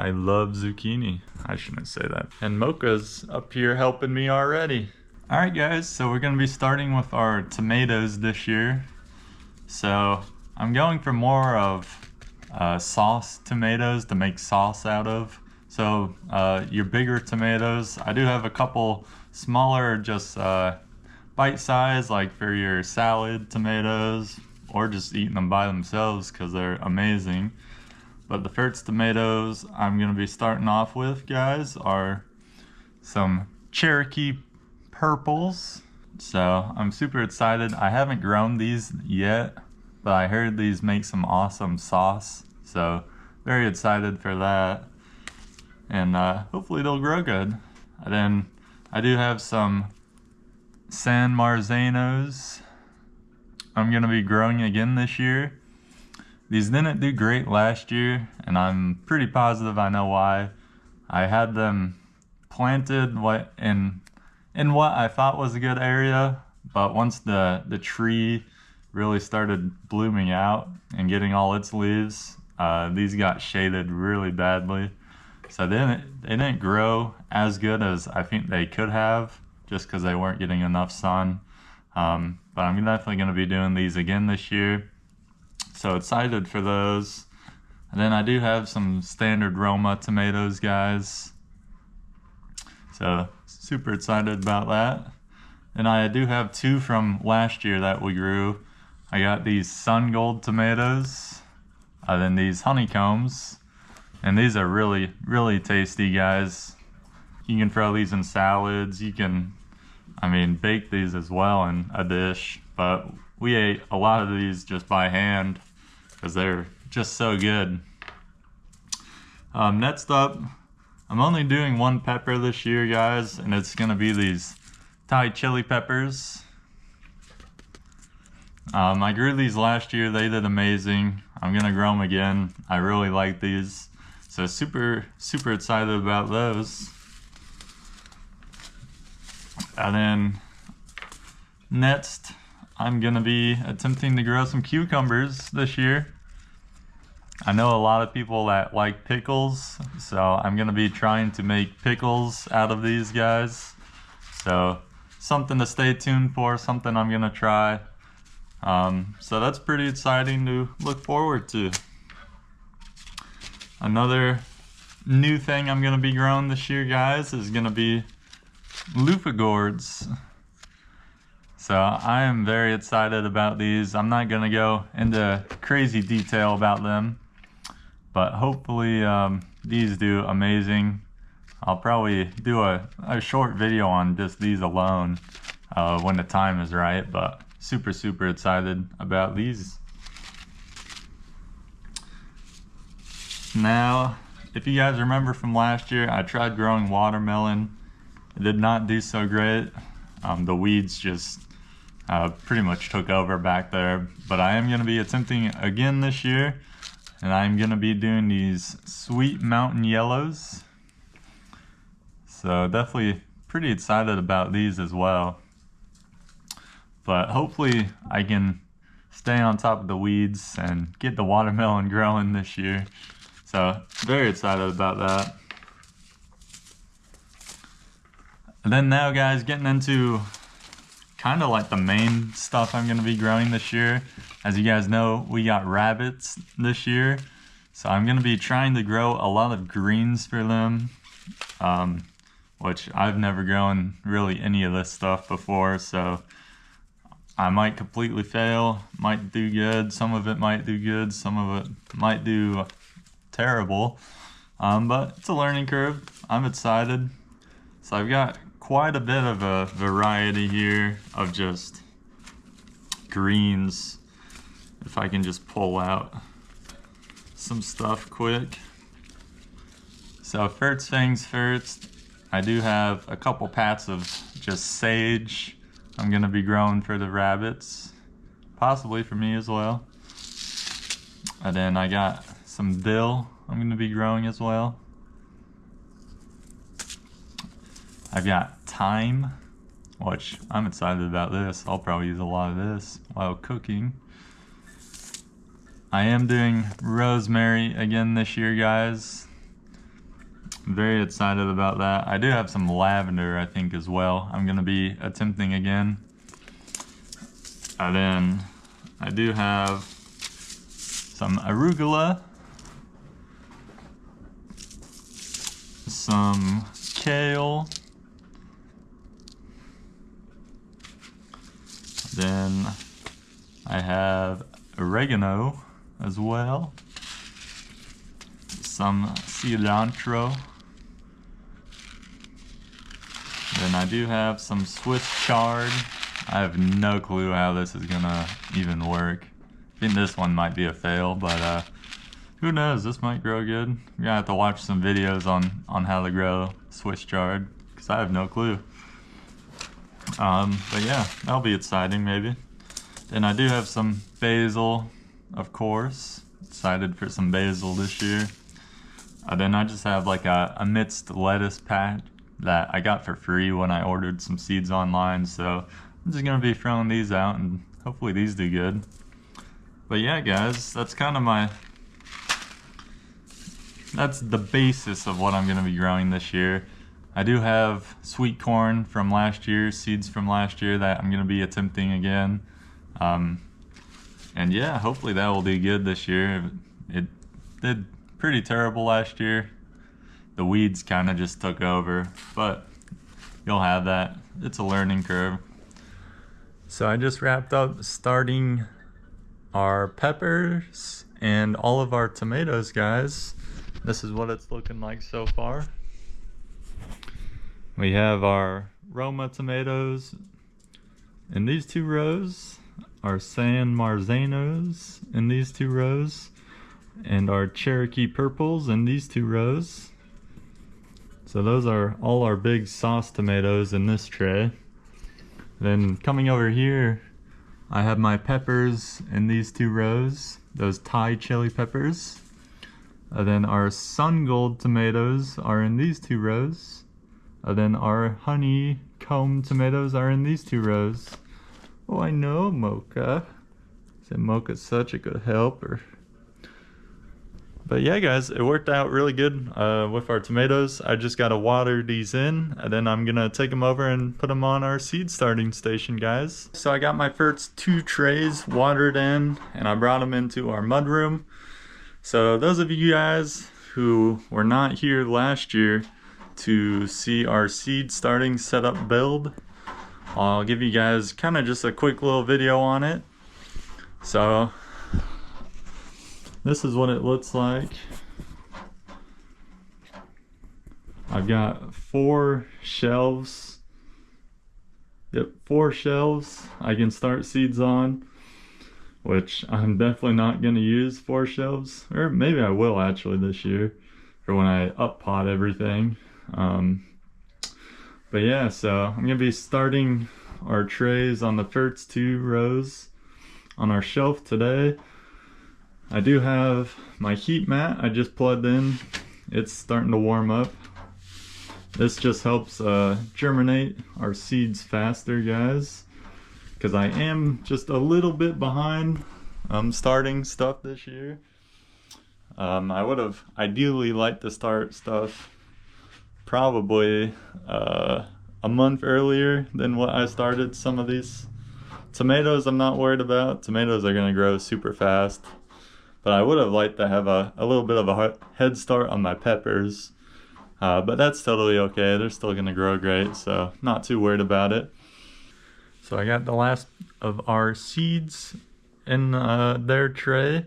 I love zucchini. I shouldn't say that. And Mocha's up here helping me already. All right guys, so we're gonna be starting with our tomatoes this year. So I'm going for more of sauce tomatoes to make sauce out of. So your bigger tomatoes, I do have a couple smaller, just bite size, like for your salad tomatoes, or just eating them by themselves because they're amazing. But the first tomatoes I'm gonna be starting off with, guys, are some Cherokee purples. So I'm super excited. I haven't grown these yet, but I heard these make some awesome sauce. So very excited for that. And hopefully they'll grow good. And then I do have some San Marzanos I'm gonna be growing again this year. These didn't do great last year, and I'm pretty positive I know why. I had them planted in what I thought was a good area, but once the tree really started blooming out and getting all its leaves, these got shaded really badly. So they didn't grow as good as I think they could have, just because they weren't getting enough sun. But I'm definitely going to be doing these again this year. So excited for those. And then I do have some standard Roma tomatoes, guys. So super excited about that. And I do have two from last year that we grew. I got these sun gold tomatoes, then these honeycombs. And these are really, really tasty, guys. You can throw these in salads. You can, bake these as well in a dish. But we ate a lot of these just by hand because they're just so good. Next up, I'm only doing one pepper this year, guys, and it's gonna be these Thai chili peppers. I grew these last year. They did amazing. I'm gonna grow them again. I really like these. So super, super excited about those. And then next, I'm gonna be attempting to grow some cucumbers this year. I know a lot of people that like pickles, so I'm gonna be trying to make pickles out of these guys. So something to stay tuned for, something I'm gonna try. So that's pretty exciting to look forward to. Another new thing I'm gonna be growing this year, guys, is gonna be loofah gourds. So I am very excited about these. I'm not gonna go into crazy detail about them, but hopefully these do amazing. I'll probably do a short video on just these alone when the time is right, but super, super excited about these. Now, if you guys remember from last year, I tried growing watermelon. It did not do so great. The weeds just pretty much took over back there. But I am gonna be attempting again this year, and I'm gonna be doing these sweet mountain yellows. So definitely pretty excited about these as well. But hopefully I can stay on top of the weeds and get the watermelon growing this year. So very excited about that. And then now, guys, getting into kind of like the main stuff I'm gonna be growing this year. As you guys know, we got rabbits this year. So I'm gonna be trying to grow a lot of greens for them, which I've never grown really any of this stuff before. So I might completely fail, might do good. Some of it might do good, some of it might do terrible. But it's a learning curve. I'm excited. So I've got quite a bit of a variety here of just greens. If I can just pull out some stuff quick. So first things first, I do have a couple pats of just sage I'm gonna be growing for the rabbits, possibly for me as well. And then I got some dill I'm gonna be growing as well. I've got thyme, which I'm excited about this. I'll probably use a lot of this while cooking. I am doing rosemary again this year, guys. Very excited about that. I do have some lavender, I think, as well. I'm gonna be attempting again. And then I do have some arugula, some kale, then I have oregano as well, some cilantro, then I do have some Swiss chard. I have no clue how this is gonna even work. I think this one might be a fail, but who knows, this might grow good. We're gonna have to watch some videos on how to grow Swiss chard, because I have no clue. But yeah, that'll be exciting maybe. Then I do have some basil, of course. Excited for some basil this year. Then I just have like a mixed lettuce pack that I got for free when I ordered some seeds online, so I'm just gonna be throwing these out and hopefully these do good. But yeah guys, that's kind of that's the basis of what I'm gonna be growing this year. I do have sweet corn from last year, seeds from last year that I'm gonna be attempting again. And yeah, hopefully that will do good this year. It did pretty terrible last year. The weeds kind of just took over, but you'll have that. It's a learning curve. So I just wrapped up starting our peppers and all of our tomatoes, guys. This is what it's looking like so far. We have our Roma tomatoes in these 2 rows, our San Marzanos in these 2 rows, and our Cherokee purples in these 2 rows. So those are all our big sauce tomatoes in this tray. Then coming over here, I have my peppers in these 2 rows, those Thai chili peppers. Then our sun gold tomatoes are in these 2 rows. Then our honeycomb tomatoes are in these 2 rows. Oh, I know, Mocha. Said Mocha's such a good helper. But yeah guys, it worked out really good with our tomatoes. I just gotta water these in, and then I'm gonna take them over and put them on our seed starting station, guys. So I got my first 2 trays watered in, and I brought them into our mud room. So those of you guys who were not here last year to see our seed starting setup build, I'll give you guys kind of just a quick little video on it. So this is what it looks like. I've got 4 shelves. Yep, 4 shelves I can start seeds on, which I'm definitely not going to use 4 shelves, or maybe I will actually this year for when I up pot everything. But yeah, so I'm going to be starting our trays on the first 2 rows on our shelf today. I do have my heat mat I just plugged in. It's starting to warm up. This just helps germinate our seeds faster, guys, because I am just a little bit behind starting stuff this year. I would have ideally liked to start stuff probably a month earlier than what I started some of these. Tomatoes I'm not worried about. Tomatoes are going to grow super fast. But I would have liked to have a little bit of a head start on my peppers. But that's totally okay. They're still going to grow great, so not too worried about it. So I got the last of our seeds in their tray.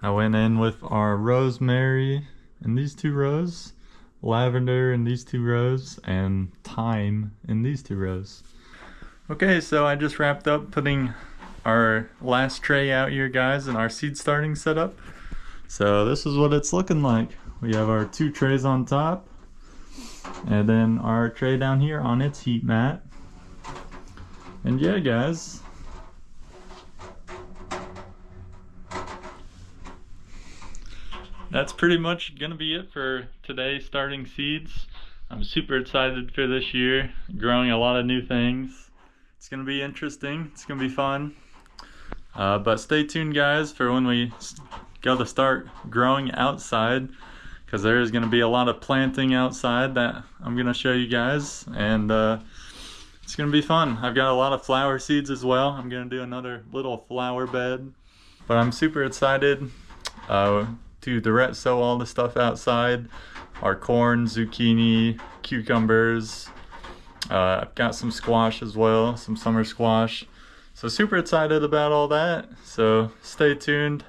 I went in with our rosemary in these 2 rows, lavender in these 2 rows, and thyme in these 2 rows. Okay, so I just wrapped up putting our last tray out here, guys, in our seed starting setup. So this is what it's looking like. We have our 2 trays on top, and then our tray down here on its heat mat. And yeah guys, that's pretty much gonna be it for today starting seeds. I'm super excited for this year, growing a lot of new things. It's gonna be interesting, it's gonna be fun. But stay tuned guys for when we go to start growing outside, because there is going to be a lot of planting outside that I'm going to show you guys, and it's going to be fun. I've got a lot of flower seeds as well. I'm going to do another little flower bed, but I'm super excited to direct sow all the stuff outside. Our corn, zucchini, cucumbers. I've got some squash as well, some summer squash. So super excited about all that. So stay tuned.